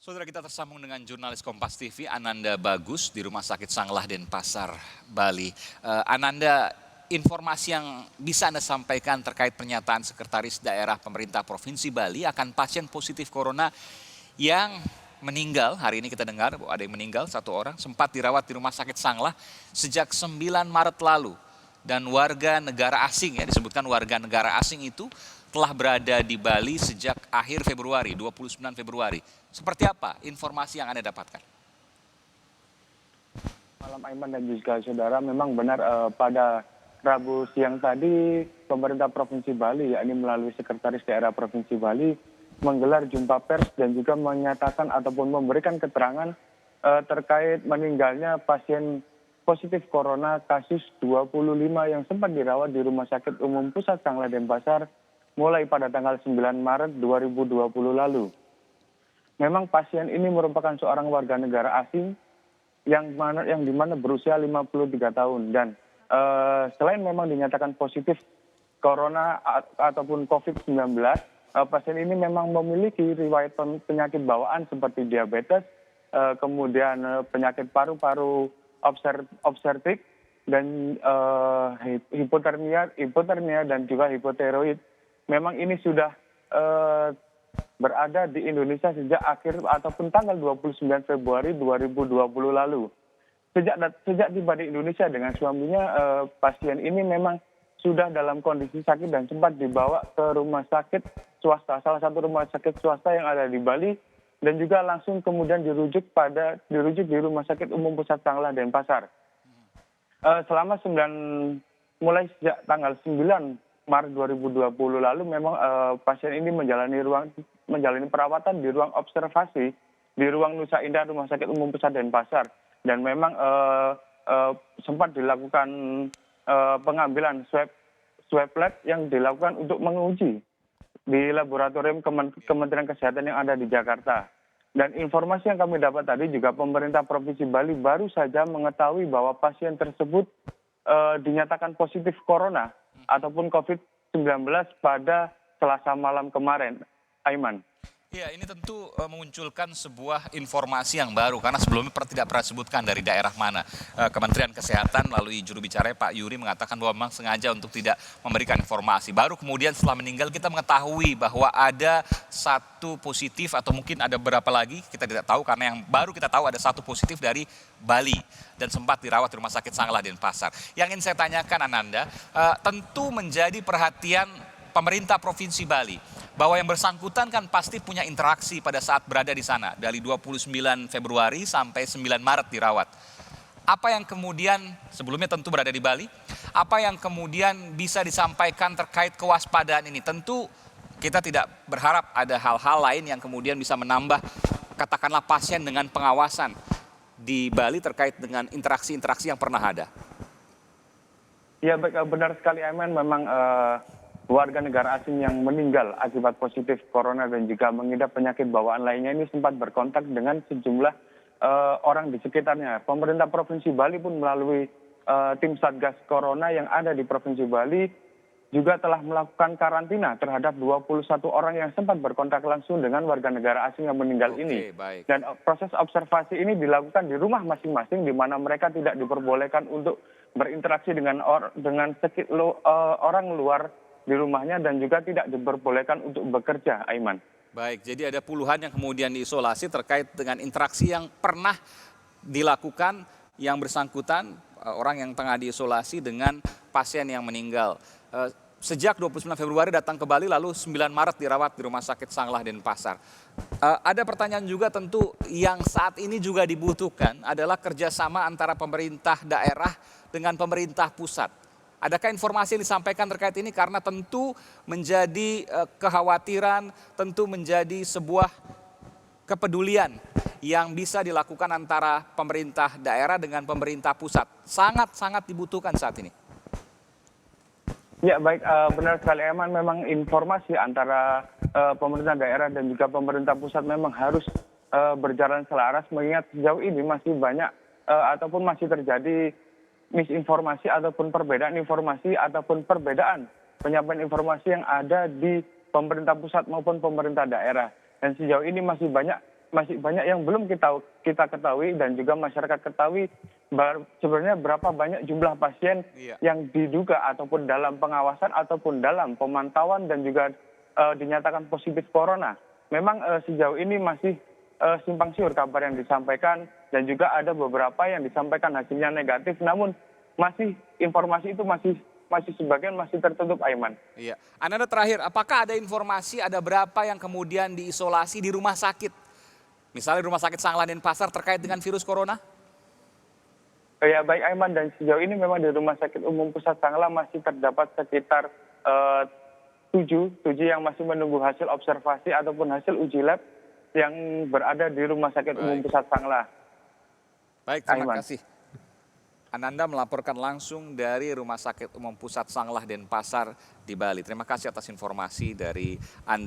Saudara, kita tersambung dengan jurnalis Kompas TV Ananda Bagus di Rumah Sakit Sanglah Denpasar, Bali. Ananda, informasi yang bisa Anda sampaikan terkait pernyataan Sekretaris Daerah Pemerintah Provinsi Bali akan pasien positif corona yang meninggal. Hari ini kita dengar bahwa ada yang meninggal, satu orang sempat dirawat di Rumah Sakit Sanglah sejak 9 Maret lalu. Dan warga negara asing, ya disebutkan warga negara asing itu telah berada di Bali sejak akhir Februari, 29 Februari. Seperti apa informasi yang Anda dapatkan? Malam Aiman dan juga saudara, memang benar pada Rabu siang tadi pemerintah Provinsi Bali, yakni melalui Sekretaris Daerah Provinsi Bali, menggelar jumpa pers dan juga menyatakan ataupun memberikan keterangan terkait meninggalnya pasien positif corona kasus 25 yang sempat dirawat di Rumah Sakit Umum Pusat Sanglah Denpasar mulai pada tanggal 9 Maret 2020 lalu. Memang pasien ini merupakan seorang warga negara asing yang dimana berusia 53 tahun dan selain memang dinyatakan positif corona ataupun COVID-19, pasien ini memang memiliki riwayat penyakit bawaan seperti diabetes, kemudian penyakit paru-paru obstetrik dan hipotermia dan juga hipotiroid. Memang ini sudah berada di Indonesia sejak akhir ataupun tanggal 29 Februari 2020 lalu. Sejak tiba di Indonesia dengan suaminya, pasien ini memang sudah dalam kondisi sakit dan sempat dibawa ke rumah sakit swasta, salah satu rumah sakit swasta yang ada di Bali, dan juga langsung kemudian dirujuk di Rumah Sakit Umum Pusat Sanglah Denpasar. Mulai sejak tanggal 9 Maret 2020 lalu memang pasien ini menjalani perawatan di ruang observasi di ruang Nusa Indah Rumah Sakit Umum Pusat Denpasar, dan memang sempat dilakukan pengambilan swab lab yang dilakukan untuk menguji di laboratorium Kementerian Kesehatan yang ada di Jakarta. Dan informasi yang kami dapat tadi juga pemerintah Provinsi Bali baru saja mengetahui bahwa pasien tersebut dinyatakan positif corona ataupun COVID-19 pada Selasa malam kemarin. Aiman. Ya, ini tentu memunculkan sebuah informasi yang baru karena sebelumnya tidak pernah disebutkan dari daerah mana. Kementerian Kesehatan melalui juru bicara Pak Yuri mengatakan bahwa memang sengaja untuk tidak memberikan informasi. Baru kemudian setelah meninggal kita mengetahui bahwa ada satu positif atau mungkin ada beberapa lagi, kita tidak tahu karena yang baru kita tahu ada satu positif dari Bali dan sempat dirawat di Rumah Sakit Sanglah Denpasar. Yang ingin saya tanyakan Ananda, tentu menjadi perhatian pemerintah Provinsi Bali bahwa yang bersangkutan kan pasti punya interaksi pada saat berada di sana dari 29 Februari sampai 9 Maret dirawat. Apa yang kemudian sebelumnya tentu berada di Bali, apa yang kemudian bisa disampaikan terkait kewaspadaan ini? Tentu kita tidak berharap ada hal-hal lain yang kemudian bisa menambah katakanlah pasien dengan pengawasan di Bali terkait dengan interaksi-interaksi yang pernah ada. Ya, benar sekali Aiman, memang warga negara asing yang meninggal akibat positif corona dan juga mengidap penyakit bawaan lainnya ini sempat berkontak dengan sejumlah orang di sekitarnya. Pemerintah Provinsi Bali pun melalui tim Satgas Corona yang ada di Provinsi Bali juga telah melakukan karantina terhadap 21 orang yang sempat berkontak langsung dengan warga negara asing yang meninggal ini. Baik. Dan proses observasi ini dilakukan di rumah masing-masing di mana mereka tidak diperbolehkan untuk berinteraksi dengan orang luar di rumahnya dan juga tidak diperbolehkan untuk bekerja, Aiman. Baik, jadi ada puluhan yang kemudian diisolasi terkait dengan interaksi yang pernah dilakukan yang bersangkutan, orang yang tengah diisolasi dengan pasien yang meninggal. Sejak 29 Februari datang ke Bali lalu 9 Maret dirawat di Rumah Sakit Sanglah Denpasar. Ada pertanyaan juga tentu yang saat ini juga dibutuhkan adalah kerjasama antara pemerintah daerah dengan pemerintah pusat. Adakah informasi yang disampaikan terkait ini karena tentu menjadi kekhawatiran, tentu menjadi sebuah kepedulian yang bisa dilakukan antara pemerintah daerah dengan pemerintah pusat. Sangat-sangat dibutuhkan saat ini. Ya baik, benar sekali Eman, memang informasi antara pemerintah daerah dan juga pemerintah pusat memang harus berjalan selaras mengingat sejauh ini masih banyak ataupun masih terjadi misinformasi ataupun perbedaan informasi ataupun perbedaan penyampaian informasi yang ada di pemerintah pusat maupun pemerintah daerah. Dan sejauh ini masih banyak masih banyak yang belum kita ketahui dan juga masyarakat ketahui sebenarnya berapa banyak jumlah pasien Iya. yang diduga ataupun dalam pengawasan ataupun dalam pemantauan dan juga dinyatakan positif corona. Memang sejauh ini masih simpang siur kabar yang disampaikan dan juga ada beberapa yang disampaikan hasilnya negatif, namun informasi itu masih sebagian masih tertutup, Aiman. Iya. Ananda terakhir, apakah ada informasi ada berapa yang kemudian diisolasi di rumah sakit? Misalnya Rumah Sakit Sanglah Denpasar terkait dengan virus corona? Ya baik Aiman, dan sejauh ini memang di Rumah Sakit Umum Pusat Sanglah masih terdapat sekitar tujuh yang masih menunggu hasil observasi ataupun hasil uji lab yang berada di Rumah Sakit Umum Pusat Sanglah. Baik, terima Aiman. kasih. Ananda melaporkan langsung dari Rumah Sakit Umum Pusat Sanglah Denpasar di Bali. Terima kasih atas informasi dari Anda.